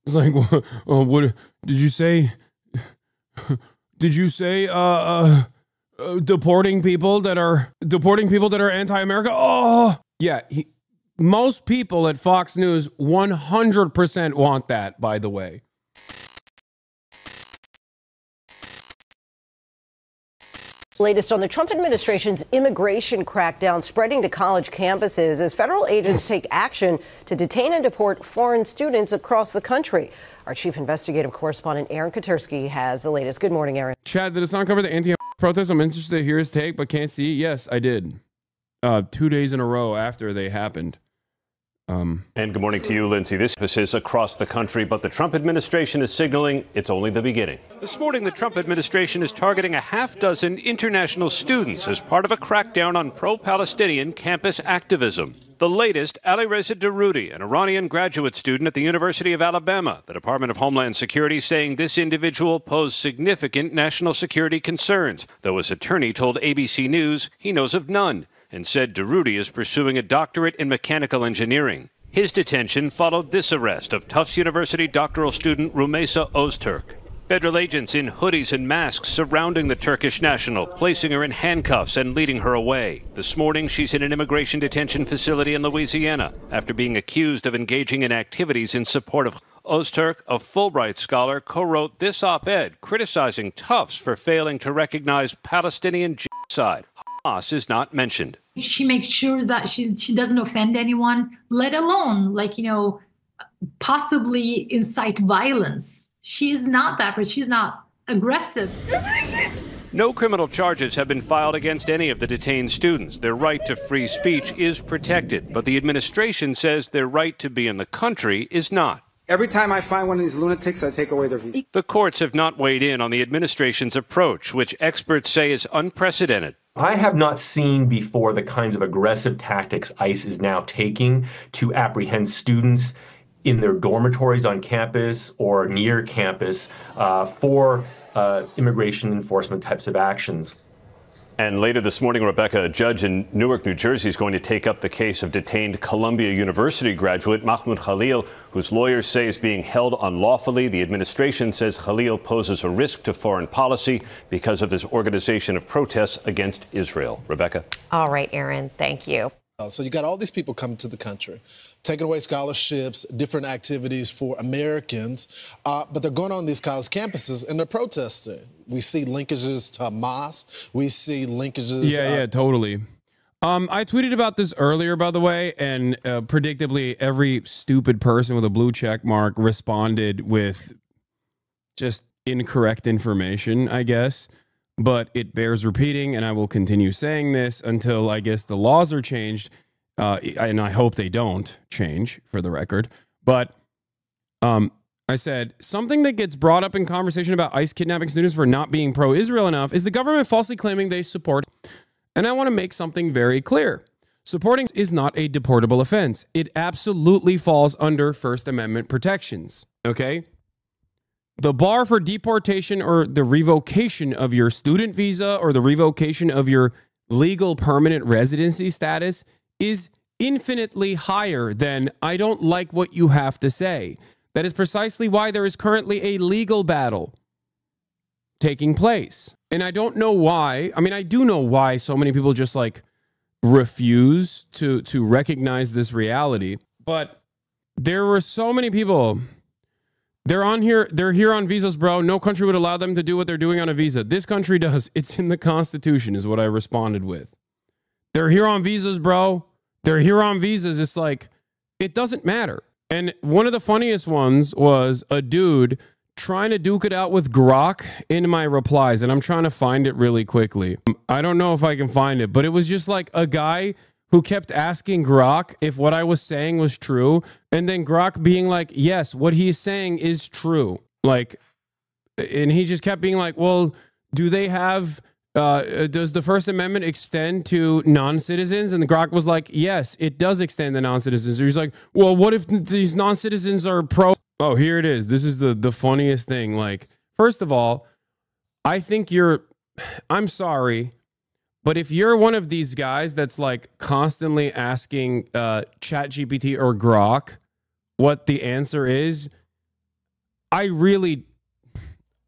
It's like, what did you say? Did you say deporting people that are anti-America? Oh, yeah. Most people at Fox News 100% want that, by the way. Latest on the Trump administration's immigration crackdown spreading to college campuses as federal agents take action to detain and deport foreign students across the country. Our chief investigative correspondent Aaron Katersky has the latest. Good morning, Aaron. Chad, did Hasan cover the anti-protest? I'm interested to hear his take, but can't see. Yes, I did. 2 days in a row after they happened. And good morning to you, Lindsay. This is across the country, but the Trump administration is signaling it's only the beginning. This morning, the Trump administration is targeting a half-dozen international students as part of a crackdown on pro-Palestinian campus activism. The latest, Alireza Daroudi, an Iranian graduate student at the University of Alabama. The Department of Homeland Security saying this individual posed significant national security concerns, though his attorney told ABC News he knows of none, and said Daroudi is pursuing a doctorate in mechanical engineering. His detention followed this arrest of Tufts University doctoral student Rumeysa Öztürk. Federal agents in hoodies and masks surrounding the Turkish national, placing her in handcuffs and leading her away. This morning, she's in an immigration detention facility in Louisiana after being accused of engaging in activities in support of Öztürk, a Fulbright scholar, co-wrote this op-ed criticizing Tufts for failing to recognize Palestinian genocide. Hamas is not mentioned. She makes sure that she doesn't offend anyone, let alone, possibly incite violence. She is not that, but she's not aggressive. No criminal charges have been filed against any of the detained students. Their right to free speech is protected, but the administration says their right to be in the country is not. Every time I find one of these lunatics, I take away their visa. The courts have not weighed in on the administration's approach, which experts say is unprecedented. I have not seen before the kinds of aggressive tactics ICE is now taking to apprehend students in their dormitories on campus or near campus for immigration enforcement types of actions. And later this morning, Rebecca, a judge in Newark, New Jersey, is going to take up the case of detained Columbia University graduate Mahmoud Khalil, whose lawyers say is being held unlawfully. The administration says Khalil poses a risk to foreign policy because of his organization of protests against Israel. Rebecca. All right, Aaron, thank you. So you got all these people coming to the country, taking away scholarships, different activities for Americans, but they're going on these college campuses and they're protesting. We see linkages to Hamas. We see linkages. Yeah, totally. I tweeted about this earlier, by the way, and predictably every stupid person with a blue check mark responded with just incorrect information, I guess. But it bears repeating, and I will continue saying this until, I guess, the laws are changed, and I hope they don't change, for the record. But I said, something that gets brought up in conversation about ICE kidnapping students for not being pro-Israel enough is the government falsely claiming they support. And I want to make something very clear. Supporting is not a deportable offense. It absolutely falls under First Amendment protections, okay? The bar for deportation or the revocation of your student visa or the revocation of your legal permanent residency status is infinitely higher than I don't like what you have to say. That is precisely why there is currently a legal battle taking place. And I don't know why. I mean, I do know why so many people just refuse to recognize this reality. But there were so many people. They're here on visas, bro. No country would allow them to do what they're doing on a visa. This country does. It's in the Constitution, is what I responded with. They're here on visas, bro. They're here on visas. It's like, it doesn't matter. And one of the funniest ones was a dude trying to duke it out with Grok in my replies. And I'm trying to find it really quickly. I don't know if I can find it, but it was just like a guy who kept asking Grok if what I was saying was true. And then Grok being like, yes, what he's saying is true. And he just kept being like, well, do they have, does the First Amendment extend to non-citizens? And the Grok was like, yes, it does extend to non-citizens. He's like, well, what if these non-citizens are pro? Oh, here it is. This is the funniest thing. First of all, I think I'm sorry, but if you're one of these guys that's constantly asking ChatGPT or Grok what the answer is, I really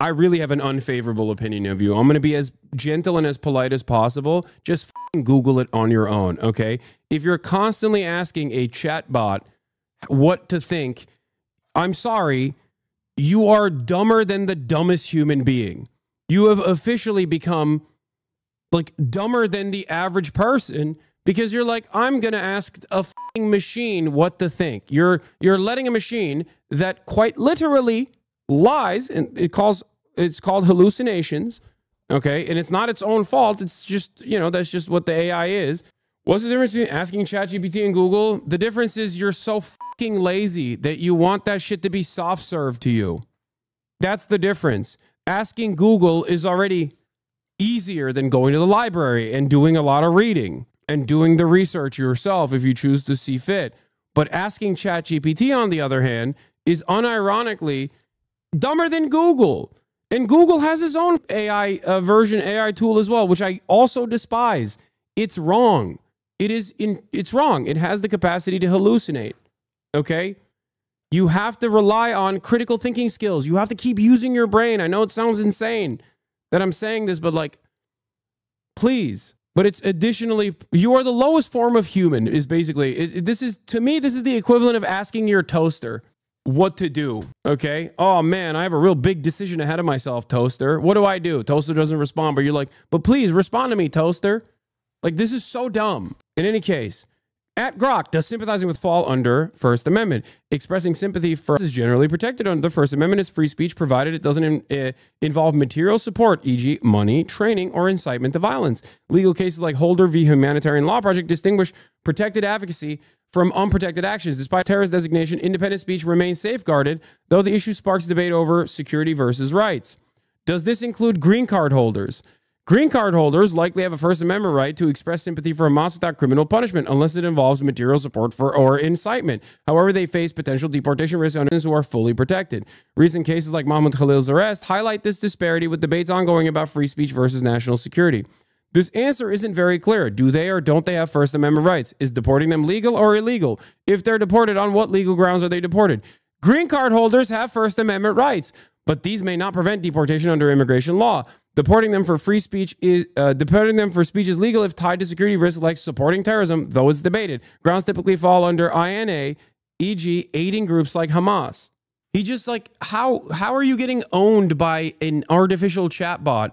have an unfavorable opinion of you. I'm going to be as gentle and as polite as possible. Just fucking Google it on your own, okay? If you're constantly asking a chatbot what to think, I'm sorry, you are dumber than the dumbest human being. You have officially become like dumber than the average person because you're like, I'm going to ask a fucking machine what to think. You're letting a machine that quite literally lies, and it's called hallucinations, okay? And it's not its own fault. It's just, that's just what the AI is. What's the difference between asking ChatGPT and Google? The difference is you're so fucking lazy that you want that shit to be soft served to you. That's the difference. Asking Google is already easier than going to the library and doing a lot of reading and doing the research yourself if you choose to see fit. But asking ChatGPT, on the other hand, is unironically dumber than Google. And Google has its own AI AI tool as well, which I also despise. It's wrong. It's wrong. It has the capacity to hallucinate. Okay? You have to rely on critical thinking skills. You have to keep using your brain. I know it sounds insane that I'm saying this, but like, please. But it's additionally, you are the lowest form of human is basically, this is the equivalent of asking your toaster what to do. Okay? Oh man, I have a real big decision ahead of myself, toaster. What do I do? Toaster doesn't respond, but you're like, but please respond to me, toaster. Like, this is so dumb. In any case, at Grok, does sympathizing with fall under First Amendment? Expressing sympathy for is generally protected under the First Amendment as free speech, provided it doesn't involve material support, e.g. money, training, or incitement to violence. Legal cases like Holder v. Humanitarian Law Project distinguish protected advocacy from unprotected actions. Despite terrorist designation, independent speech remains safeguarded, though the issue sparks debate over security versus rights. Does this include green card holders? Green card holders likely have a First Amendment right to express sympathy for Hamas without criminal punishment, unless it involves material support for or incitement. However, they face potential deportation risks on those who are fully protected. Recent cases like Mahmoud Khalil's arrest highlight this disparity, with debates ongoing about free speech versus national security. This answer isn't very clear. Do they or don't they have First Amendment rights? Is deporting them legal or illegal? If they're deported, on what legal grounds are they deported? Green card holders have First Amendment rights, but these may not prevent deportation under immigration law. Deporting them for speech is legal if tied to security risks like supporting terrorism, though it's debated. Grounds typically fall under INA, e.g. aiding groups like Hamas. He just like, how are you getting owned by an artificial chatbot?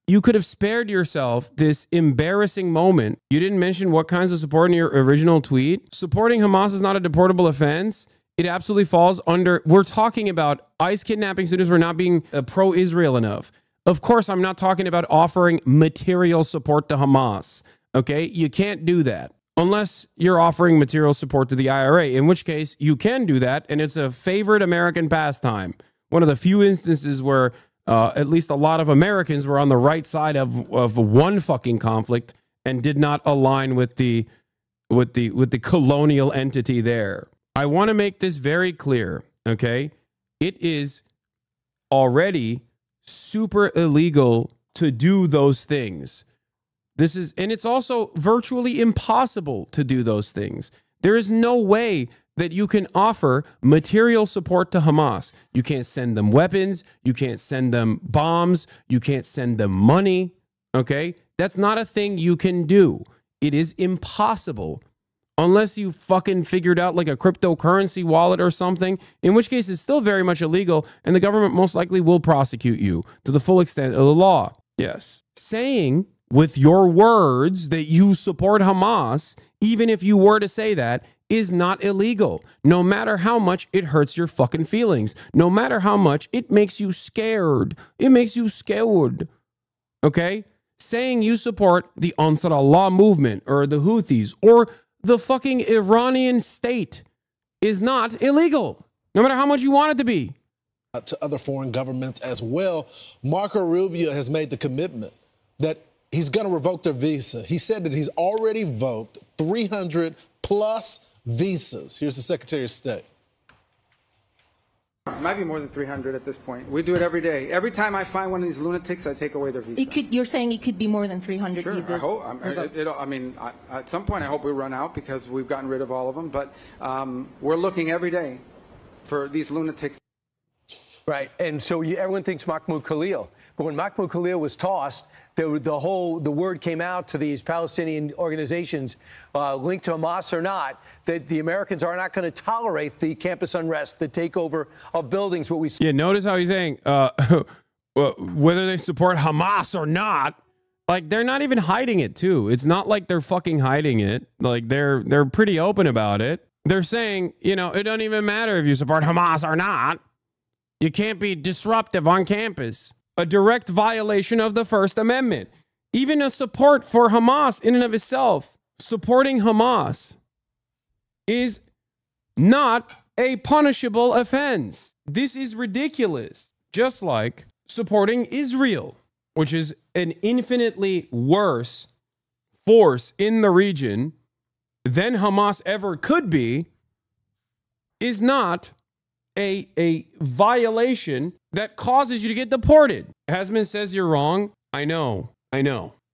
You could have spared yourself this embarrassing moment. You didn't mention what kinds of support in your original tweet. Supporting Hamas is not a deportable offense. It absolutely falls under, we're talking about ICE kidnapping students for not being pro-Israel enough. Of course, I'm not talking about offering material support to Hamas, okay? You can't do that unless you're offering material support to the IRA, in which case you can do that, and it's a favorite American pastime. One of the few instances where at least a lot of Americans were on the right side of one fucking conflict and did not align with the colonial entity there. I want to make this very clear, okay? It is already super illegal to do those things. And it's also virtually impossible to do those things. There is no way that you can offer material support to Hamas. You can't send them weapons. You can't send them bombs. You can't send them money. Okay? That's not a thing you can do. It is impossible. Unless you fucking figured out like a cryptocurrency wallet or something, in which case it's still very much illegal, and the government most likely will prosecute you to the full extent of the law. Yes. Saying with your words that you support Hamas, even if you were to say that, is not illegal. No matter how much it hurts your fucking feelings. No matter how much it makes you scared. It makes you scared. Okay? Saying you support the Ansar Allah movement or the Houthis or the fucking Iranian state is not illegal, no matter how much you want it to be. To other foreign governments as well, Marco Rubio has made the commitment that he's going to revoke their visa. He said that he's already revoked 300 plus visas. Here's the Secretary of State. It might be more than 300 at this point. We do it every day. Every time I find one of these lunatics, I take away their visa. You're saying it could be more than 300 sure, visas? I hope. At some point, I hope we run out because we've gotten rid of all of them. But we're looking every day for these lunatics. Right. And so everyone thinks Mahmoud Khalil. But when Mahmoud Khalil was tossed, the word came out to these Palestinian organizations linked to Hamas or not, that the Americans are not going to tolerate the campus unrest, the takeover of buildings. What we see. Yeah, notice how he's saying whether they support Hamas or not. Like, they're not even hiding it, too. It's not like they're fucking hiding it. Like, they're pretty open about it. They're saying, you know, it doesn't even matter if you support Hamas or not. You can't be disruptive on campus. A direct violation of the First Amendment. Even a support for Hamas in and of itself, supporting Hamas is not a punishable offense. This is ridiculous. Just like supporting Israel, which is an infinitely worse force in the region than Hamas ever could be, is not a violation that causes you to get deported. Hasman says you're wrong. I know.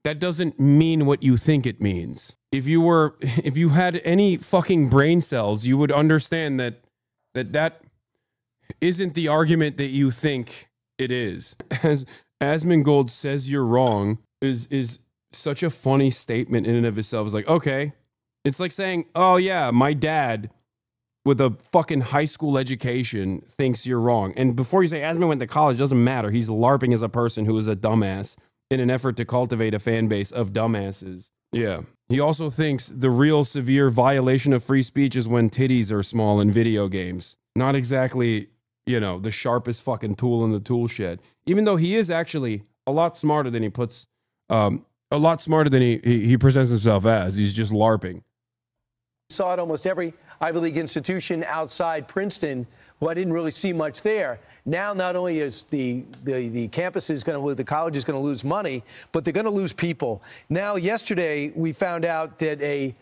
That doesn't mean what you think it means. If you had any fucking brain cells, you would understand that isn't the argument that you think it is. As Asmongold says you're wrong is such a funny statement in and of itself. It's like, okay. It's like saying, oh yeah, my dad with a fucking high school education thinks you're wrong. And before you say Asman went to college, doesn't matter. He's LARPing as a person who is a dumbass in an effort to cultivate a fan base of dumbasses. Yeah. He also thinks the real severe violation of free speech is when titties are small in video games. Not exactly, you know, the sharpest fucking tool in the tool shed. Even though he is actually a lot smarter than he presents himself as. He's just LARPing. Saw it almost every Ivy League institution outside Princeton. Well, I didn't really see much there. Now, not only is the campus is going to lose, the college is going to lose money, but they're going to lose people. Now, yesterday we found out that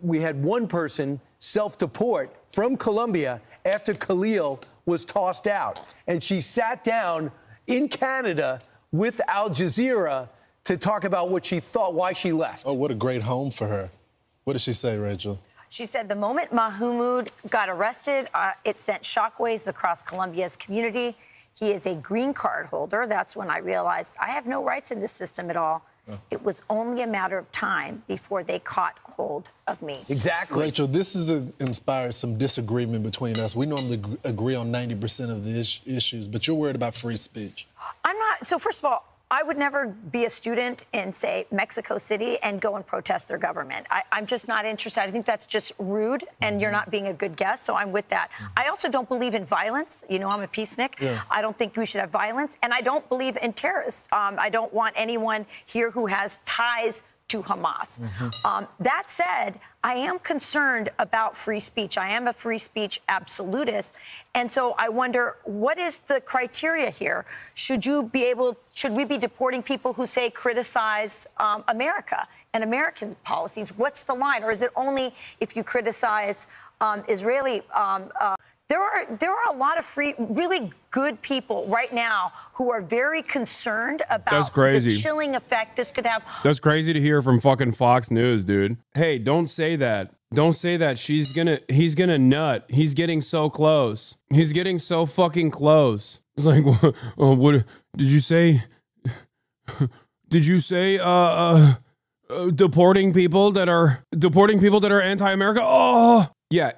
we had one person self-deport from Colombia after Khalil was tossed out, and she sat down in Canada with Al Jazeera to talk about what she thought, why she left. Oh, what a great home for her. What did she say, Rachel? She said the moment Mahmoud got arrested, it sent shockwaves across Colombia's community. He is a green card holder. That's when I realized I have no rights in this system at all. It was only a matter of time before they caught hold of me. Exactly. Rachel, this has inspired some disagreement between us. We normally agree on 90% of the issues, but you're worried about free speech. I'm not. So first of all, I would never be a student in, say, Mexico City and go and protest their government. I'm just not interested. I think that's just rude, and you're not being a good guest, so I'm with that. I also don't believe in violence. You know, I'm a peacenik. Yeah. I don't think we should have violence, and I don't believe in terrorists. I don't want anyone here who has ties to Hamas. That said, I am concerned about free speech. I am a free speech absolutist. And so I wonder, what is the criteria here? Should we be deporting people who say criticize America and American policies? What's the line? Or is it only if you criticize Israeli There are a lot of really good people right now who are very concerned about the chilling effect this could have. That's crazy to hear from fucking Fox News, dude. Hey, don't say that. Don't say that. He's gonna nut. He's getting so close. He's getting so fucking close. It's like, what did you say? Did you say deporting people that are anti-America? Oh, yeah.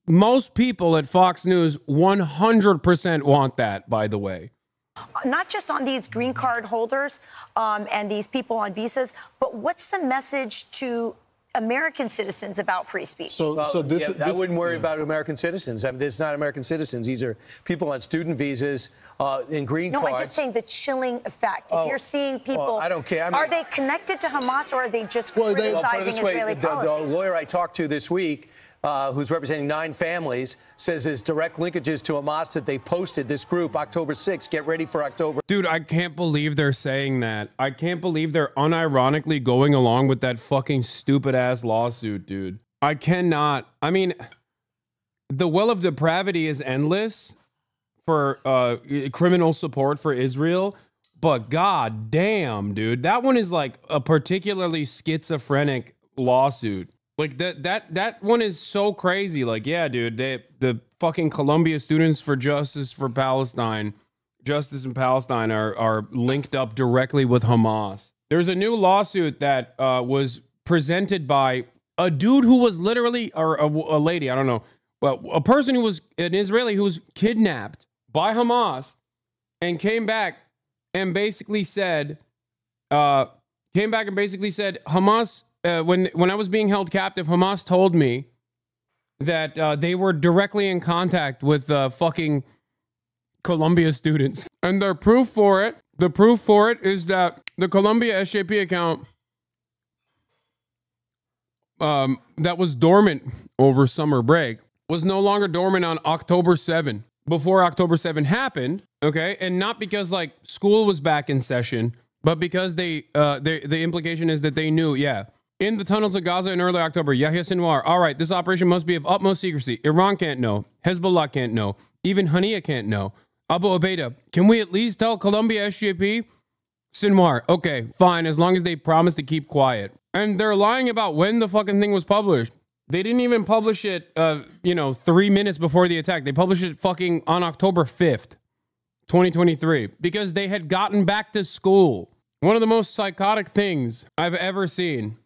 Most people at Fox News 100% want that, by the way. Not just on these green card holders and these people on visas, but what's the message to American citizens about free speech? I wouldn't worry about American citizens. I mean, it's not American citizens. These are people on student visas and green cards. No, I'm just saying the chilling effect. If you're seeing people, I don't care. I mean, are they connected to Hamas or are they just criticizing Israeli policy? The lawyer I talked to this week, who's representing 9 families, says there's direct linkages to Hamas that they posted. This group, October 6th, get ready for October. Dude, I can't believe they're saying that. I can't believe they're unironically going along with that fucking stupid-ass lawsuit, dude. I cannot. I mean, the well of depravity is endless for criminal support for Israel, but god damn, dude. That one is like a particularly schizophrenic lawsuit. Like that one is so crazy. Like, yeah, dude, the fucking Columbia Students for Justice in Palestine are linked up directly with Hamas. There's a new lawsuit that was presented by a dude who was literally, or a lady, I don't know, but a person who was an Israeli who was kidnapped by Hamas and came back and basically said, Hamas, when I was being held captive, Hamas told me that they were directly in contact with fucking Columbia students. And the proof for it is that the Columbia SJP account that was dormant over summer break was no longer dormant on October 7, before October 7 happened, okay? And not because like school was back in session, but because the implication is that they knew, yeah, in the tunnels of Gaza in early October, Yahya Sinwar, all right, this operation must be of utmost secrecy. Iran can't know. Hezbollah can't know. Even Haniya can't know. Abu Ubaidah, can we at least tell Columbia SJP? Sinwar, okay, fine, as long as they promise to keep quiet. And they're lying about when the fucking thing was published. They didn't even publish it, 3 minutes before the attack. They published it fucking on October 5th, 2023, because they had gotten back to school. One of the most psychotic things I've ever seen.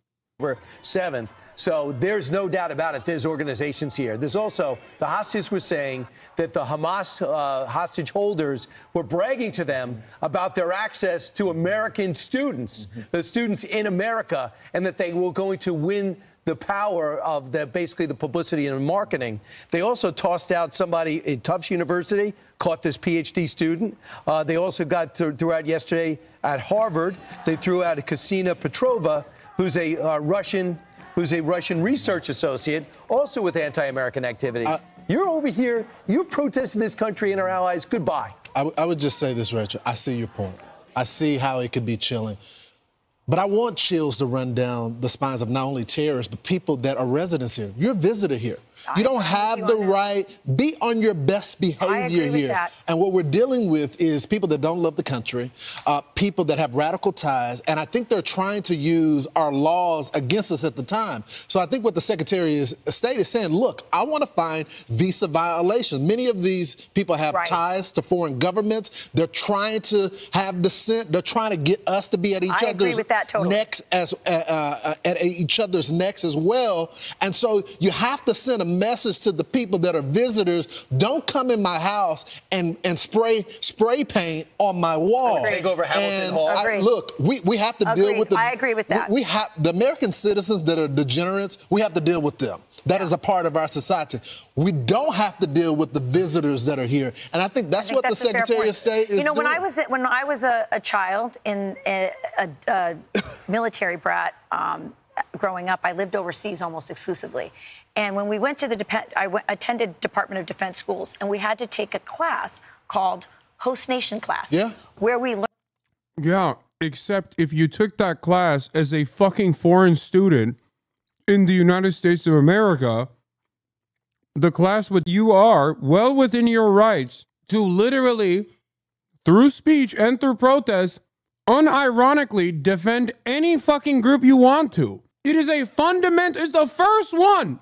7th. So there's no doubt about it. There's organizations here. There's also, the hostages were saying that the Hamas hostage holders were bragging to them about their access to American students, the students in America, and that they were going to win the power of basically the publicity and marketing. They also tossed out somebody at Tufts University, caught this PhD student. They also threw out yesterday at Harvard, they threw out Kasina Petrova, who's a Russian research associate, also with anti-American activities. You're over here, you're protesting this country and our allies. Goodbye. I would just say this, Richard. I see your point. I see how it could be chilling. But I want chills to run down the spines of not only terrorists, but people that are residents here. You're a visitor here. You don't have the right, be on your best behavior here. And what we're dealing with is people that don't love the country, people that have radical ties, and I think they're trying to use our laws against us at the time. So I think what the Secretary of State is saying, look, I want to find visa violations. Many of these people have ties to foreign governments. They're trying to have dissent. They're trying to get us to be at each other's necks at each other's necks as well. And so you have to send a message to the people that are visitors. Don't come in my house and spray paint on my wall. Take over Hamilton Hall. Look, we have to deal with I agree with that. We have the American citizens that are degenerates. We have to deal with them. That is a part of our society. We don't have to deal with the visitors that are here. And I think that's what the Secretary of State is doing. When I was a child in a military brat growing up, I lived overseas almost exclusively. And when we went to I attended Department of Defense schools, and we had to take a class called Host Nation class. Yeah. Where we learned. Yeah, except if you took that class as a fucking foreign student in the United States of America, the class you are well within your rights to literally, through speech and through protest, unironically defend any fucking group you want to. It is a fundamental, it's the first one.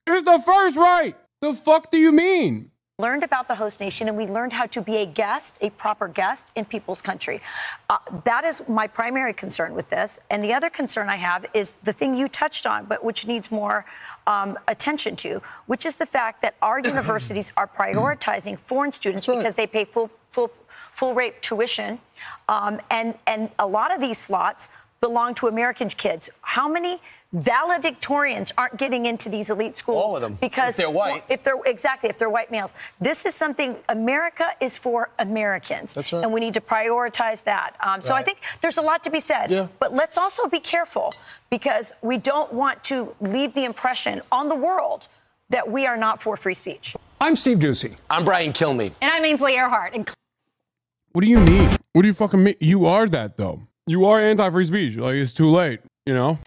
It's the first right. The fuck do you mean? Learned about the host nation, and we learned how to be a guest, a proper guest in people's country. That is my primary concern with this. And the other concern I have is the thing you touched on, but which needs more attention to, which is the fact that our universities are prioritizing foreign students because they pay full rate tuition. And a lot of these slots belong to American kids. How many valedictorians aren't getting into these elite schools? All of them. Because if they're white. If they're white males. This is something, America is for Americans. That's right. And we need to prioritize that. So I think there's a lot to be said. Yeah. But let's also be careful, because we don't want to leave the impression on the world that we are not for free speech. I'm Steve Ducey. I'm Brian Kilmeade. And I'm Ainsley Earhart. What do you mean? What do you fucking mean? You are that, though. You are anti-free speech. Like, it's too late, you know?